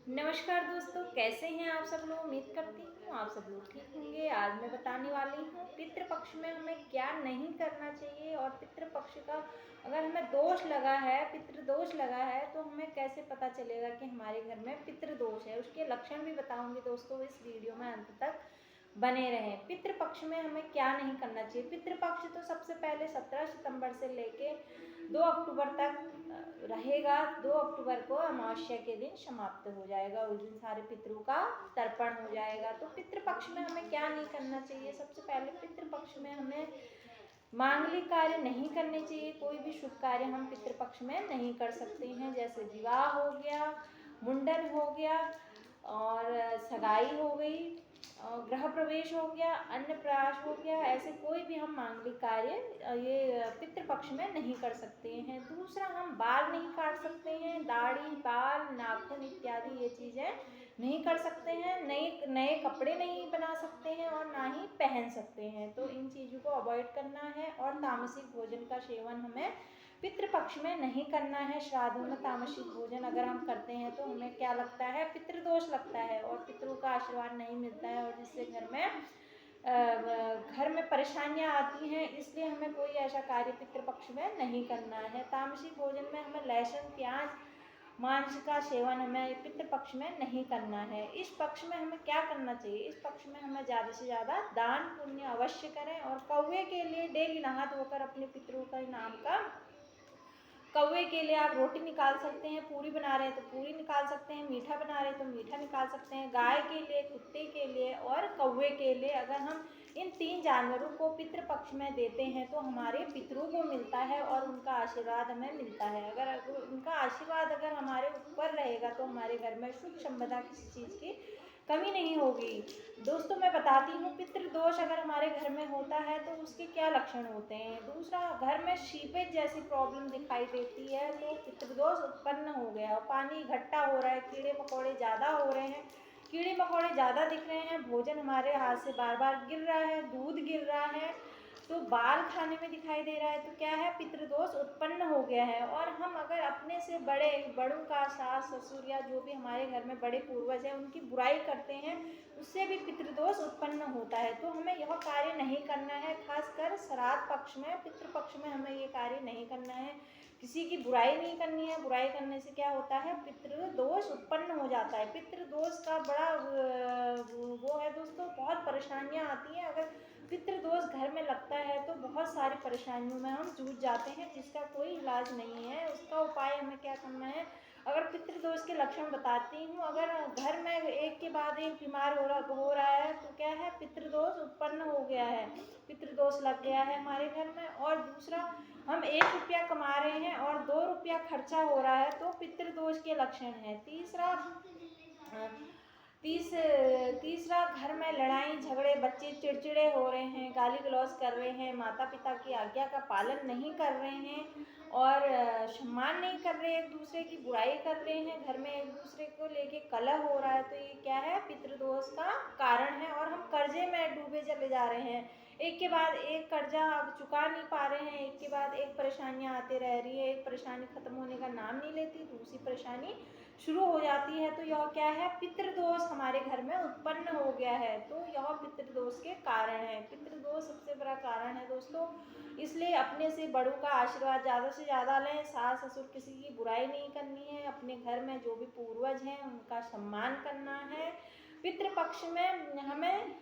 नमस्कार दोस्तों, कैसे हैं आप सब लोग। उम्मीद करती हूँ आप सब लोग ठीक होंगे। आज मैं बताने वाली हूँ पितृपक्ष में हमें क्या नहीं करना चाहिए और पितृपक्ष का अगर हमें दोष लगा है, पितृदोष लगा है, तो हमें कैसे पता चलेगा कि हमारे घर में पितृदोष है। उसके लक्षण भी बताऊंगी दोस्तों, इस वीडियो में अंत तक बने रहें। पितृपक्ष में हमें क्या नहीं करना चाहिए। पितृपक्ष तो सबसे पहले 17 सितंबर से लेके 2 अक्टूबर तक रहेगा। 2 अक्टूबर को अमावस्या के दिन समाप्त हो जाएगा। उस दिन सारे पितरों का तर्पण हो जाएगा। तो पितृपक्ष में हमें क्या नहीं करना चाहिए। सबसे पहले पितृपक्ष में हमें मांगलिक कार्य नहीं करने चाहिए। कोई भी शुभ कार्य हम पितृपक्ष में नहीं कर सकते हैं, जैसे विवाह हो गया, मुंडन हो गया और सगाई हो गई, गृह प्रवेश हो गया, अन्नप्राश हो गया। ऐसे कोई भी हम मांगलिक कार्य ये पितृपक्ष में नहीं कर सकते हैं। दूसरा, हम बाल नहीं काट सकते हैं। दाढ़ी, बाल, नाखून इत्यादि ये चीज़ें नहीं कर सकते हैं। नए नए कपड़े नहीं बना सकते हैं और ना ही पहन सकते हैं। तो इन चीज़ों को अवॉइड करना है। और तामसिक भोजन का सेवन हमें पितृपक्ष में नहीं करना है। श्राद्धों में तामसिक भोजन अगर हम करते हैं तो हमें क्या लगता है, पितृदोष लगता है और पितरों का आशीर्वाद नहीं मिलता है, और जिससे घर में परेशानियां आती हैं। इसलिए हमें कोई ऐसा कार्य पितृपक्ष में नहीं करना है। तामसिक भोजन में हमें लहसुन, प्याज, मांस का सेवन हमें पितृपक्ष में नहीं करना है। इस पक्ष में हमें क्या करना चाहिए। इस पक्ष में हमें ज़्यादा से ज़्यादा दान पुण्य अवश्य करें। और कौवे के लिए डेली नहा धोकर अपने पितरों का नाम का कौवे के लिए आप रोटी निकाल सकते हैं। पूरी बना रहे हैं तो पूरी निकाल सकते हैं, मीठा बना रहे हैं तो मीठा निकाल सकते हैं। गाय के लिए, कुत्ते के लिए और कौवे के लिए अगर हम इन 3 जानवरों को पितृपक्ष में देते हैं तो हमारे पितरों को मिलता है और उनका आशीर्वाद हमें मिलता है। अगर उनका आशीर्वाद अगर हमारे ऊपर रहेगा तो हमारे घर में सुख संपदा किसी चीज़ की कमी नहीं होगी। दोस्तों, मैं बताती हूँ पितृदोष अगर हमारे घर में होता है तो उसके क्या लक्षण होते हैं। दूसरा, घर में सीपेज जैसी प्रॉब्लम दिखाई देती है तो पितृदोष उत्पन्न हो गया। और पानी इकट्ठा हो रहा है, कीड़े मकोड़े ज़्यादा हो रहे हैं, कीड़े मकोड़े ज़्यादा दिख रहे हैं, भोजन हमारे हाथ से बार बार गिर रहा है, दूध गिर रहा है, तो बाल खाने में दिखाई दे रहा है, तो क्या है, पितृदोष उत्पन्न हो गया है। और हम अगर अपने से बड़ों का, सास ससुर या जो भी हमारे घर में बड़े पूर्वज हैं उनकी बुराई करते हैं, उससे भी पितृदोष उत्पन्न होता है। तो हमें यह कार्य नहीं करना है। खासकर श्राद्ध पक्ष में, पितृपक्ष में हमें ये कार्य नहीं करना है। किसी की बुराई नहीं करनी है। बुराई करने से क्या होता है, पितृदोष उत्पन्न हो जाता है। पितृदोष का बड़ा वो है दोस्तों, बहुत परेशानियां आती हैं। अगर पितृदोष घर में लगता है तो बहुत सारी परेशानियों में हम जूझ जाते हैं, जिसका कोई इलाज नहीं है। उसका उपाय हमें क्या करना है, अगर पितृदोष के लक्षण बताती हूँ। अगर घर में एक के बाद एक बीमार हो रहा है तो क्या है, पितृदोष उत्पन्न हो गया है, पितृदोष लग गया है हमारे घर में। और दूसरा, हम 1 रुपया कमा रहे हैं और 2 रुपया खर्चा हो रहा है तो पितृदोष के लक्षण है। तीसरा, घर में लड़ाई झगड़े, बच्चे चिड़चिड़े हो रहे हैं, गाली गलौज कर रहे हैं, माता पिता की आज्ञा का पालन नहीं कर रहे हैं और सम्मान नहीं कर रहे, एक दूसरे की बुराई कर रहे हैं, घर में एक दूसरे को लेके कलह हो रहा है, तो ये क्या है, पितृदोष का कारण है। और हम कर्जे में डूबे चले जा रहे हैं, एक के बाद एक कर्जा अब चुका नहीं पा रहे हैं, एक के बाद एक परेशानियां आते रह रही है, एक परेशानी खत्म होने का नाम नहीं लेती, दूसरी परेशानी शुरू हो जाती है। तो यह क्या है, पितृदोष हमारे घर में उत्पन्न हो गया है। तो यह पितृदोष के कारण है। पितृदोष सबसे बड़ा कारण है दोस्तों। इसलिए अपने से बड़ों का आशीर्वाद ज़्यादा से ज़्यादा लें। सास ससुर किसी की बुराई नहीं करनी है। अपने घर में जो भी पूर्वज हैं उनका सम्मान करना है। पितृपक्ष में हमें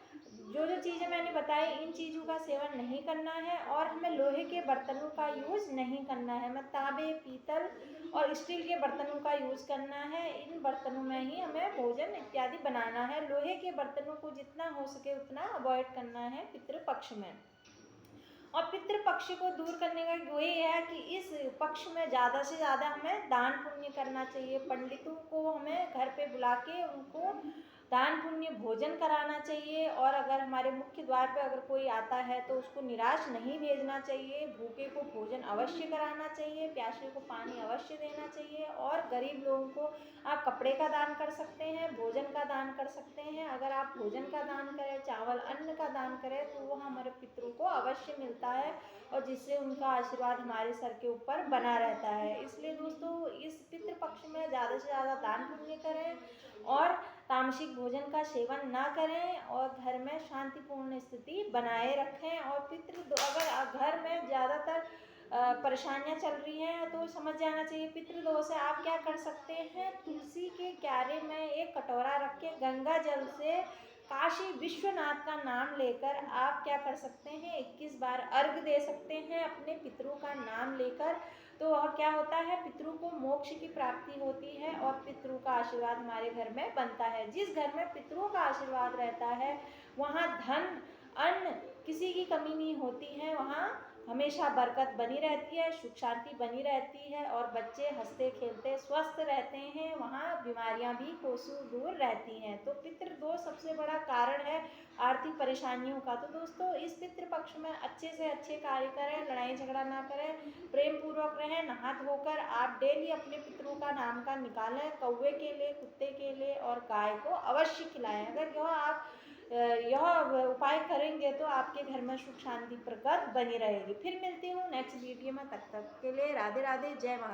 जो जो चीज़ें मैंने बताई, इन चीज़ों का सेवन नहीं करना है। और हमें लोहे के बर्तनों का यूज़ नहीं करना है। हमें तांबे, पीतल और स्टील के बर्तनों का यूज़ करना है। इन बर्तनों में ही हमें भोजन इत्यादि बनाना है। लोहे के बर्तनों को जितना हो सके उतना अवॉइड करना है पितृपक्ष में। और पितृपक्ष को दूर करने का वही है कि इस पक्ष में ज़्यादा से ज़्यादा हमें दान पुण्य करना चाहिए। पंडितों को हमें घर पे बुला के उनको दान पुण्य भोजन कराना चाहिए। और अगर हमारे मुख्य द्वार पे अगर कोई आता है तो उसको निराश नहीं भेजना चाहिए। भूखे को भोजन अवश्य कराना चाहिए, प्यासे को पानी अवश्य देना चाहिए। और गरीब लोगों को आप कपड़े का दान कर सकते हैं, भोजन का दान कर सकते हैं। अगर आप भोजन का दान करें, चावल अन्न का दान करें, तो वो हमारे पितरों को अवश्य मिलता है और जिससे उनका आशीर्वाद हमारे सर के ऊपर बना रहता है। इसलिए दोस्तों, इस पितृपक्ष में ज़्यादा से ज़्यादा दान पुण्य करें तामसिक भोजन का सेवन ना करें और घर में शांतिपूर्ण स्थिति बनाए रखें। और अगर घर में ज़्यादातर परेशानियां चल रही हैं तो समझ जाना चाहिए पितृदोष है। आप क्या कर सकते हैं, तुलसी के क्यारे में एक कटोरा रख के गंगा जल से काशी विश्वनाथ का नाम लेकर आप क्या कर सकते हैं, 21 बार अर्घ दे सकते हैं अपने पितरों का नाम लेकर। तो वह क्या होता है, पितरों को मोक्ष की प्राप्ति होती है और पितरों का आशीर्वाद हमारे घर में बनता है। जिस घर में पितरों का आशीर्वाद रहता है वहाँ धन अन्न किसी की कमी नहीं होती है, वहाँ हमेशा बरकत बनी रहती है, सुख शांति बनी रहती है और बच्चे हंसते खेलते स्वस्थ रहते हैं, वहाँ बीमारियां भी कोसों दूर रहती हैं। तो पितृदोष सबसे बड़ा कारण है आर्थिक परेशानियों का। तो दोस्तों इस पितृ पक्ष में अच्छे से अच्छे कार्य करें, लड़ाई झगड़ा ना करें, प्रेम पूर्वक रहें, नहा धोकर आप डेली अपने पितरों का नाम का निकालें। कौवे के लिए, कुत्ते के लिए और गाय को अवश्य खिलाएं। अगर यह उपाय करेंगे तो आपके घर में सुख शांति प्रगति बनी रहेगी। फिर मिलती हूँ नेक्स्ट वीडियो में, तब तक के लिए राधे राधे, जय महाराज।